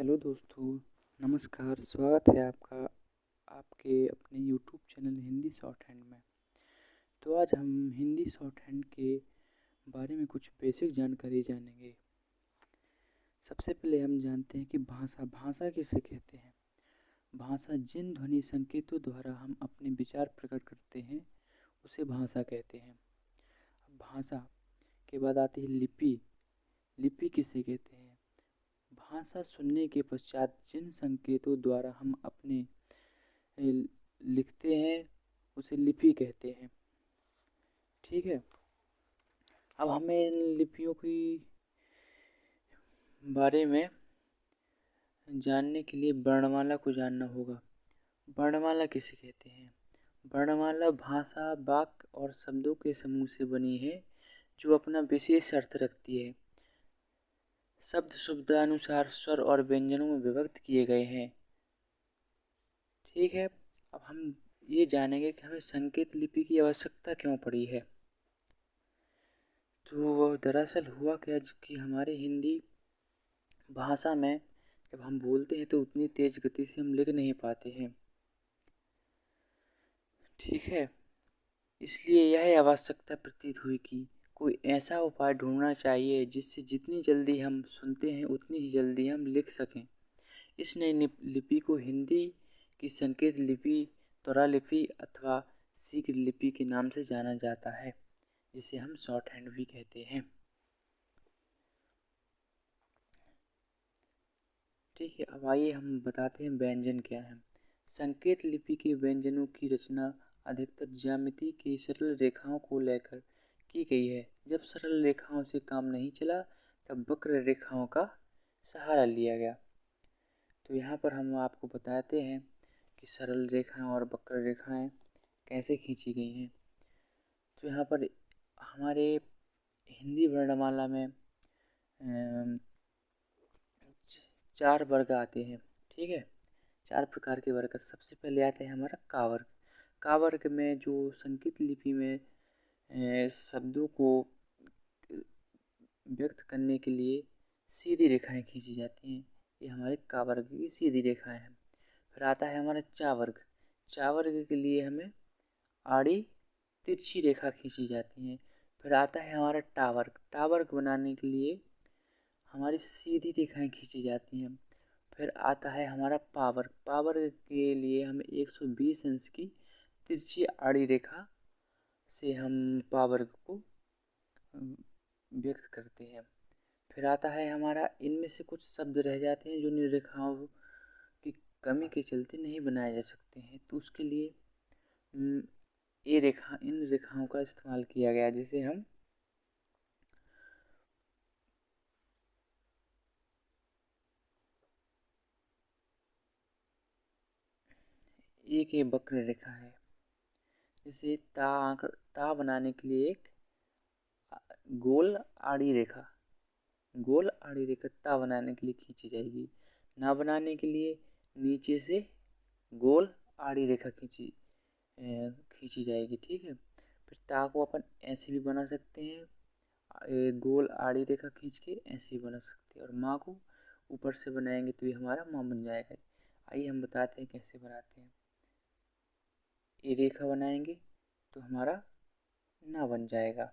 Hello दोस्तों, नमस्कार। स्वागत है आपका आपके अपने YouTube channel Hindi short hand में। तो आज हम हिंदी शॉर्ट हैंड के बारे में कुछ बेसिक जानकारी जानेंगे। सबसे पहले हम जानते हैं कि भाषा किसे कहते हैं। भाषा जिन ध्वनि संकेतों द्वारा हम अपने विचार प्रकट करते हैं उसे भाषा कहते हैं। अब भाषा के बाद आती है लिपि। लिपि किसे कहते हैं। भाषा सुनने के पश्चात जिन संकेतों द्वारा हम अपने लिखते हैं उसे लिपि कहते हैं। ठीक है। अब हमें इन लिपियों की बारे में जानने के लिए वर्णमाला को जानना होगा। वर्णमाला किसे कहते हैं। वर्णमाला भाषा, वाक्य और शब्दों के समूह से बनी है जो अपना विशेष अर्थ रखती है। शब्द शब्दानुसार स्वर और व्यंजनों में विभक्त किए गए हैं। ठीक है। अब हम ये जानेंगे कि हमें संकेत लिपि की आवश्यकता क्यों पड़ी है। तो दरअसल हुआ क्या कि हमारे हिंदी भाषा में जब हम बोलते हैं तो उतनी तेज गति से हम लिख नहीं पाते हैं। ठीक है। इसलिए यह आवश्यकता प्रतीत हुई कि कोई ऐसा उपाय ढूंढना चाहिए जिससे जितनी जल्दी हम सुनते हैं उतनी ही जल्दी हम लिख सकें। इस नई लिपि को हिंदी की संकेत लिपि, त्वरा लिपि अथवा शीघ्र लिपि के नाम से जाना जाता है, जिसे हम शॉर्ट हैंड भी कहते हैं। ठीक है। अब आइए हम बताते हैं व्यंजन क्या है। संकेत लिपि के व्यंजनों की रचना अधिकतर ज्यामिति की सरल रेखाओं को लेकर की गई है। जब सरल रेखाओं से काम नहीं चला तब वक्र रेखाओं का सहारा लिया गया। तो यहाँ पर हम आपको बताते हैं कि सरल रेखाएं और वक्र रेखाएं कैसे खींची गई हैं। तो यहाँ पर हमारे हिंदी वर्णमाला में 4 वर्ग आते हैं। ठीक है। 4 प्रकार के वर्ग। सबसे पहले आता है हमारा का वर्ग। का वर्ग में जो संकेत लिपि में शब्दों को व्यक्त करने के लिए सीधी रेखाएं खींची जाती हैं, ये हमारे का वर्ग की सीधी रेखाएं हैं। फिर आता है हमारा चा वर्ग। चा वर्ग के लिए हमें आड़ी तिरछी रेखा खींची जाती हैं। फिर आता है हमारा टा वर्ग। टा वर्ग बनाने के लिए हमारी सीधी रेखाएं खींची जाती हैं। फिर आता है हमारा पा वर्ग। पा वर्ग के लिए हमें 120 अंश की तिरछी आड़ी रेखा से हम पा वर्ग को व्यक्त करते हैं। फिर आता है हमारा, इनमें से कुछ शब्द रह जाते हैं जो इन रेखाओं की कमी के चलते नहीं बनाए जा सकते हैं, तो उसके लिए इन रेखाओं का इस्तेमाल किया गया, जिसे हम एक ये वक्र रेखा है। जैसे ता बनाने के लिए एक गोल आड़ी रेखा ता बनाने के लिए खींची जाएगी। ना बनाने के लिए नीचे से गोल आड़ी रेखा खींची जाएगी। ठीक है। फिर ता को अपन ऐसे भी बना सकते हैं, गोल आड़ी रेखा खींच के ऐसे भी बना सकते हैं, और माँ को ऊपर से बनाएंगे तो ये हमारा माँ बन जाएगा। आइए हम बताते हैं कैसे बनाते हैं। ये रेखा बनाएंगे तो हमारा ना बन जाएगा।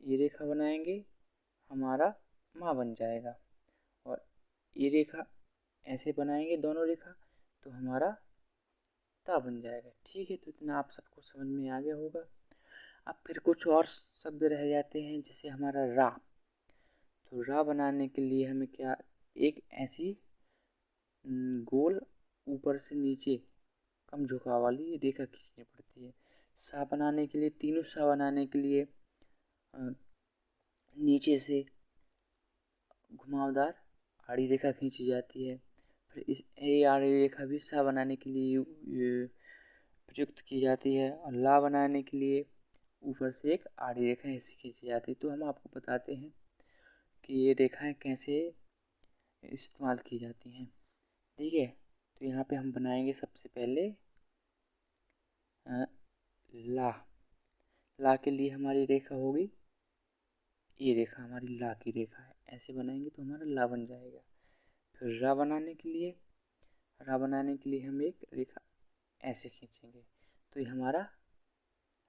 ये रेखा बनाएंगे हमारा माँ बन जाएगा। और ये रेखा ऐसे बनाएंगे दोनों रेखा तो हमारा ता बन जाएगा। ठीक है। तो इतना आप सबको समझ में आ गया होगा। अब फिर कुछ और शब्द रह जाते हैं, जैसे हमारा रा। तो रा बनाने के लिए हमें क्या, एक ऐसी गोल ऊपर से नीचे कम झुकाव वाली रेखा खींचनी पड़ती है। सा बनाने के लिए, तीनों सा बनाने के लिए नीचे से घुमावदार आड़ी रेखा खींची जाती है। फिर इस ए आड़ी रेखा भी सा बनाने के लिए प्रयुक्त की जाती है, और ला बनाने के लिए ऊपर से एक आड़ी रेखा ऐसी खींची जाती है। तो हम आपको बताते हैं कि ये रेखाएं कैसे इस्तेमाल की जाती हैं। ठीक है। तो यहाँ पे हम बनाएंगे सबसे पहले ला। ला के लिए हमारी रेखा होगी, ये रेखा हमारी ला की रेखा है, ऐसे बनाएंगे तो हमारा ला बन जाएगा। फिर रा बनाने के लिए हम एक रेखा ऐसे खींचेंगे तो ये हमारा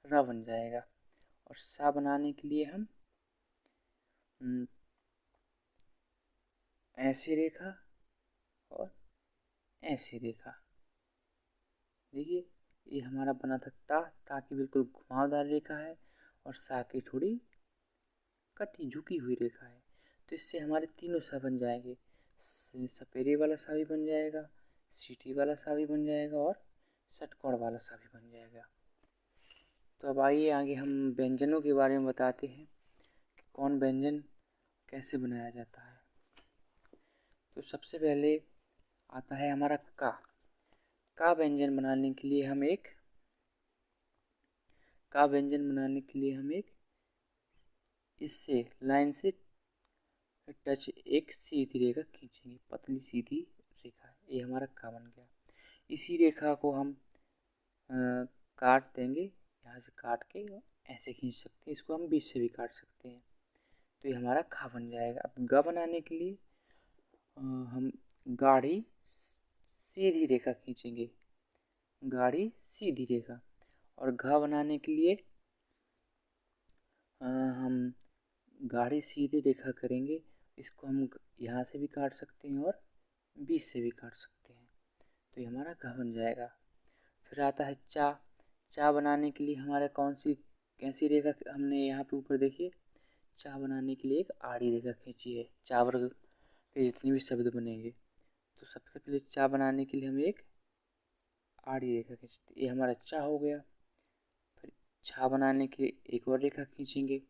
रा बन जाएगा। और सा बनाने के लिए हम ऐसी रेखा और ऐसी रेखा। देखिए ये हमारा बना था ता की बिल्कुल घुमावदार रेखा है और सा की थोड़ी कटी झुकी हुई रेखा है। तो इससे हमारे तीनों सा बन जाएंगे, सपेरे वाला सा भी बन जाएगा, सीटी वाला सा भी बन जाएगा और षटकोण वाला सा भी बन जाएगा। तो अब आइए आगे हम व्यंजनों के बारे में बताते हैं कि कौन व्यंजन कैसे बनाया जाता है। तो सबसे पहले आता है हमारा का व्यंजन बनाने के लिए हम एक इससे लाइन से टच एक सीधी रेखा खींचेंगे, पतली सीधी रेखा, ये हमारा का बन गया। इसी रेखा को हम काट देंगे, यहाँ से काट के ऐसे खींच सकते हैं, इसको हम बीच से भी काट सकते हैं। तो ये हमारा खा बन जाएगा। अब ग बनाने के लिए हम गाढ़ी सीधी रेखा खींचेंगे, गाढ़ी सीधी रेखा। और घ बनाने के लिए हम गाढ़ी सीधी रेखा करेंगे, इसको हम यहाँ से भी काट सकते हैं और बीच से भी काट सकते हैं। तो ये हमारा घ बन जाएगा। फिर आता है चा बनाने के लिए हमारा कैसी रेखा हमने यहाँ पे ऊपर देखिए, चा बनाने के लिए एक आड़ी रेखा खींची है। चा वर्ग के जितने भी शब्द बनेंगे, तो सबसे पहले चा बनाने के लिए हम एक आड़ी रेखा खींचते, ये हमारा चा हो गया। फिर छा बनाने के लिए एक और रेखा खींचेंगे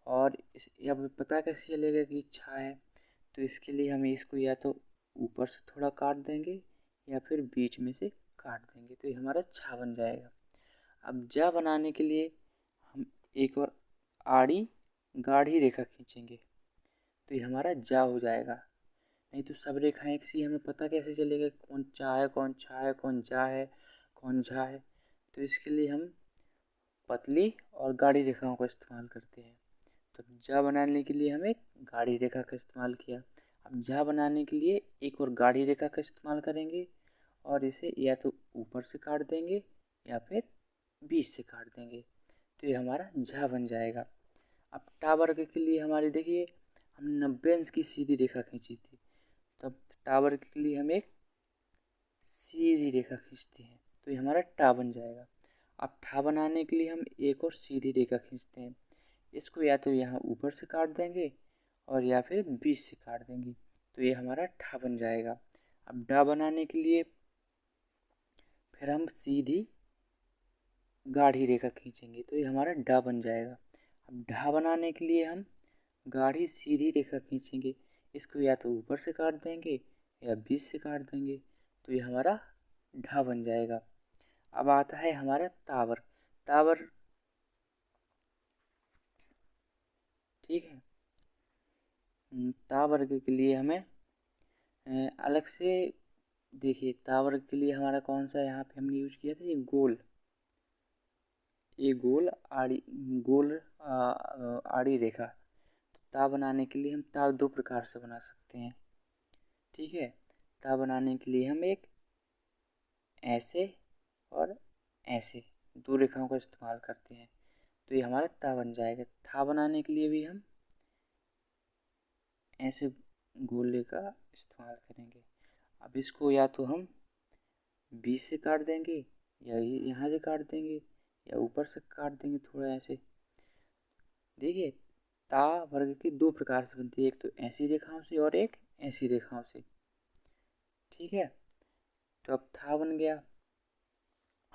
और अब पता कैसे चलेगा कि छा है, तो इसके लिए हमें इसको या तो ऊपर से थोड़ा काट देंगे या फिर बीच में से काट देंगे, तो ये हमारा छा बन जाएगा। अब जा बनाने के लिए हम एक और आड़ी गाढ़ी रेखा खींचेंगे, तो ये हमारा जा हो जाएगा। नहीं तो सब रेखाएं एक सी, हमें पता कैसे चलेगा कौन चा है, कौन छा है, कौन जा है, कौन झा है। तो इसके लिए हम पतली और गाढ़ी रेखाओं का इस्तेमाल करते हैं। तो जा बनाने के लिए हमें गाढ़ी रेखा का इस्तेमाल किया। अब जा बनाने के लिए एक और गाढ़ी रेखा का इस्तेमाल करेंगे और इसे या तो ऊपर से काट देंगे या फिर बीच से काट देंगे, तो ये हमारा झा बन जाएगा। अब टा वर्ग के लिए हमारी देखिए हम 90 अंश की सीधी रेखा खींची थी, तब टा वर्ग के लिए हम एक सीधी रेखा खींचते हैं, तो ये हमारा टा बन जाएगा। अब ठा बनाने के लिए हम एक और सीधी रेखा खींचते हैं, इसको या तो यहाँ ऊपर से काट देंगे और या फिर बीच से काट देंगे, तो ये हमारा ठा बन जाएगा। अब डा बनाने के लिए फिर हम सीधी गाढ़ी रेखा खींचेंगे, तो ये हमारा डा बन जाएगा। अब ढा बनाने के लिए हम गाढ़ी सीधी रेखा खींचेंगे, इसको या तो ऊपर से काट देंगे या बीच से काट देंगे, तो ये हमारा ढा बन जाएगा। अब आता है हमारा तावर। ठीक है, ता वर्ग के लिए हमें अलग से देखिए, ता वर्ग के लिए हमारा कौन सा यहाँ पे हमने यूज किया था, ये गोल आड़ी रेखा। तो ता बनाने के लिए हम ता दो प्रकार से बना सकते हैं। ठीक है, ता बनाने के लिए हम एक ऐसे और ऐसे दो रेखाओं का इस्तेमाल करते हैं, तो ये हमारा ता बन जाएगा। था बनाने के लिए भी हम ऐसे गोले का इस्तेमाल करेंगे। अब इसको या तो हम बीच से काट देंगे या यहाँ से काट देंगे या ऊपर से काट देंगे थोड़ा ऐसे। देखिए ता वर्ग की दो प्रकार से बनती है, एक तो ऐसी रेखाओं से और एक ऐसी रेखाओं से। ठीक है, तो अब था बन गया।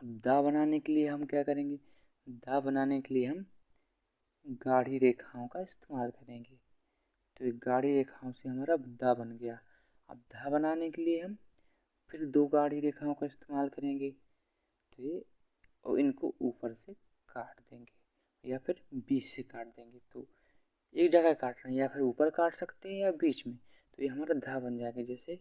अब दा बनाने के लिए हम क्या करेंगे, दा बनाने के लिए हम गाढ़ी रेखाओं का इस्तेमाल करेंगे, तो एक गाढ़ी रेखाओं से हमारा दा बन गया। अब धा बनाने के लिए हम फिर दो गाढ़ी रेखाओं का इस्तेमाल करेंगे, तो ये और इनको ऊपर से काट देंगे या फिर बीच से काट देंगे। तो एक जगह काट रहे हैं, या फिर ऊपर काट सकते हैं या बीच में, तो ये हमारा धा बन जाएगा। जैसे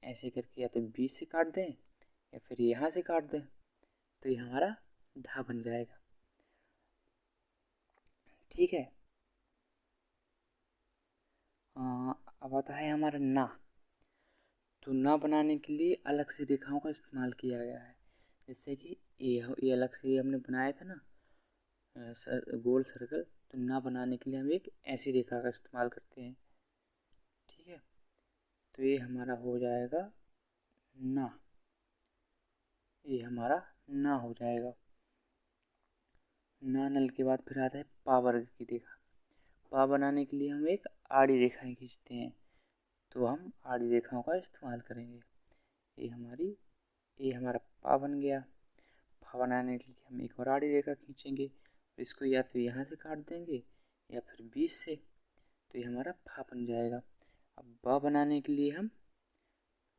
ऐसे करके या तो बीच से काट दें या फिर यहाँ से काट दें, तो ये हमारा धा बन जाएगा। ठीक है, अब अब आता है हमारा ना। तो ना बनाने के लिए अलग से रेखाओं का इस्तेमाल किया गया है। जैसे कि ये अलग से हमने बनाया था ना गोल सर्कल, तो ना बनाने के लिए हम एक ऐसी रेखा का इस्तेमाल करते हैं। ठीक है, तो ये हमारा हो जाएगा ना, ये हमारा ना हो जाएगा। ना नल के बाद फिर आता है पा वर्ग की रेखा। पा बनाने के लिए हम एक आड़ी रेखाएं खींचते हैं, तो हम आड़ी रेखाओं का इस्तेमाल करेंगे। ये हमारा पा बन गया। पा बनाने के लिए हम एक और आड़ी रेखा खींचेंगे, इसको या तो यहाँ से काट देंगे या फिर बीच से, तो ये हमारा फा बन जाएगा। अब बा बनाने के लिए हम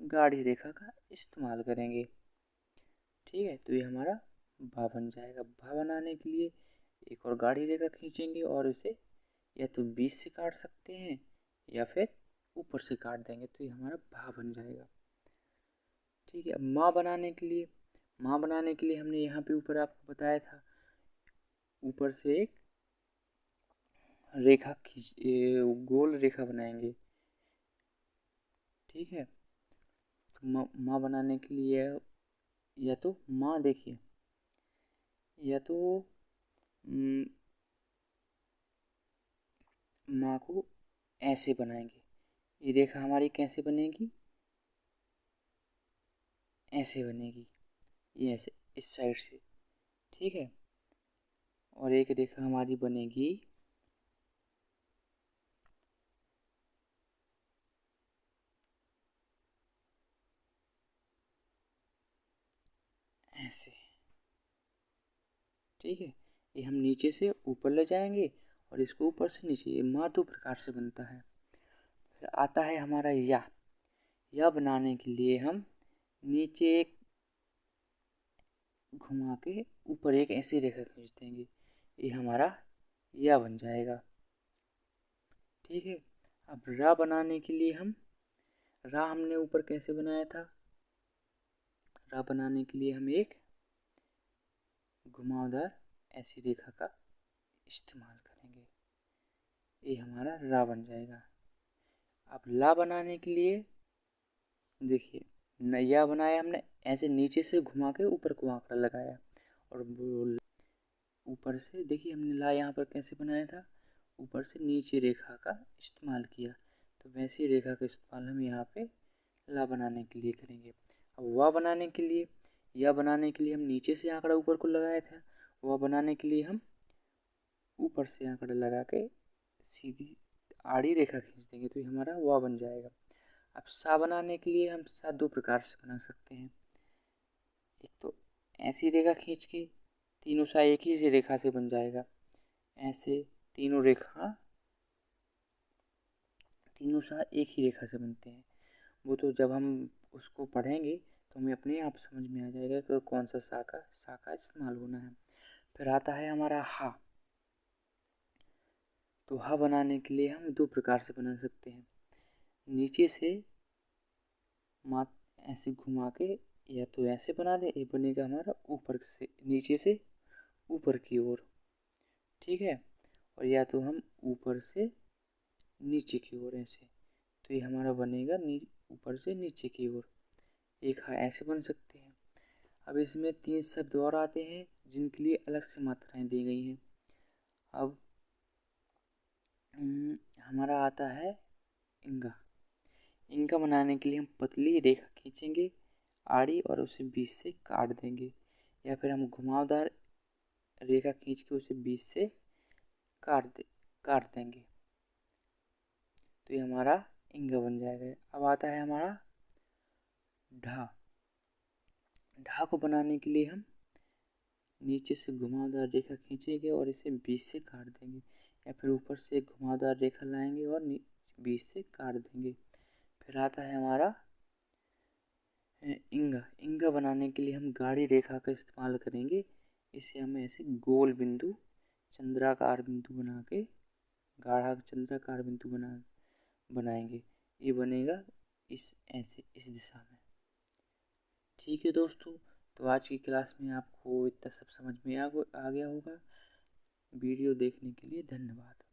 गाढ़ी रेखा का इस्तेमाल करेंगे। ठीक है, तो ये हमारा बा बन जाएगा। बा बनाने के लिए एक और गाढ़ी रेखा खींचेंगे और इसे या तो बीच से काट सकते हैं या फिर ऊपर से काट देंगे, तो ये हमारा भा बन जाएगा। ठीक है, अब माँ बनाने के लिए हमने यहाँ पे ऊपर आपको बताया था, ऊपर से एक रेखा गोल रेखा बनाएंगे। ठीक है, तो माँ बनाने के लिए या तो माँ देखिए, या तो माँ को ऐसे बनाएंगे। ये रेखा हमारी कैसे बनेगी, ऐसे बनेगी, ये ऐसे इस साइड से। ठीक है, और एक रेखा हमारी बनेगी ऐसे। ठीक है, ये हम नीचे से ऊपर ले जाएंगे और इसको ऊपर से नीचे, ये माँ दो प्रकार से बनता है। फिर आता है हमारा या बनाने के लिए हम नीचे एक घुमा के ऊपर एक ऐसी रेखा खींच देंगे, ये हमारा या बन जाएगा। ठीक है, अब रा बनाने के लिए रा हमने ऊपर कैसे बनाया था, रा बनाने के लिए हम एक घुमावदार ऐसी रेखा का इस्तेमाल करेंगे, ये हमारा रा बन जाएगा। अब ला बनाने के लिए देखिए, नैया बनाया हमने ऐसे नीचे से घुमा के ऊपर को आंकड़ा लगाया, और ऊपर से देखिए हमने ला यहाँ पर कैसे बनाया था, ऊपर से नीचे रेखा का इस्तेमाल किया, तो वैसी रेखा का इस्तेमाल हम यहाँ पे ला बनाने के लिए करेंगे। अब वा बनाने के लिए, या बनाने के लिए हम नीचे से आंकड़ा ऊपर को लगाया था, वा बनाने के लिए हम ऊपर से आंकड़ा लगा के सीधी आड़ी रेखा खींच देंगे, तो ये हमारा वा बन जाएगा। अब सा बनाने के लिए हम सा दो प्रकार से बना सकते हैं। एक तो ऐसी रेखा खींच के तीनों सा एक ही से रेखा से बन जाएगा, ऐसे तीनों सा एक ही रेखा से बनते हैं। वो तो जब हम उसको पढ़ेंगे तो हमें अपने आप समझ में आ जाएगा कि कौन सा सा का इस्तेमाल होना है। फिर आता है हमारा हा। तो हा बनाने के लिए हम दो प्रकार से बना सकते हैं, नीचे से ऐसे घुमा के, या तो ऐसे बना दे, ये बनेगा हमारा ऊपर से नीचे से ऊपर की ओर। ठीक है, और या तो हम ऊपर से नीचे की ओर ऐसे, तो ये हमारा बनेगा ऊपर से नीचे की ओर। एक ऐसे बन सकते हैं। अब इसमें 3 शब्द और आते हैं जिनके लिए अलग से मात्राएं दी गई हैं। अब हमारा आता है इंगा। इंगा बनाने के लिए हम पतली रेखा खींचेंगे आड़ी और उसे बीच से काट देंगे, या फिर हम घुमावदार रेखा खींच के उसे बीच से काट देंगे, तो ये हमारा इंगा बन जाएगा। अब आता है हमारा ढा। ढा को बनाने के लिए हम नीचे से घुमावदार रेखा खींचेंगे और इसे बीच से काट देंगे, या फिर ऊपर से घुमावदार रेखा लाएंगे और बीच से काट देंगे। फिर आता है हमारा इंगा। इंगा बनाने के लिए हम गाढ़ी रेखा का इस्तेमाल करेंगे, इसे हम ऐसे गोल बिंदु चंद्राकार बिंदु बना के गाढ़ा चंद्राकार बिंदु बनाएंगे, ये बनेगा इस दिशा में। ठीक है दोस्तों, तो आज की क्लास में आपको इतना सब समझ में आ गया होगा। वीडियो देखने के लिए धन्यवाद।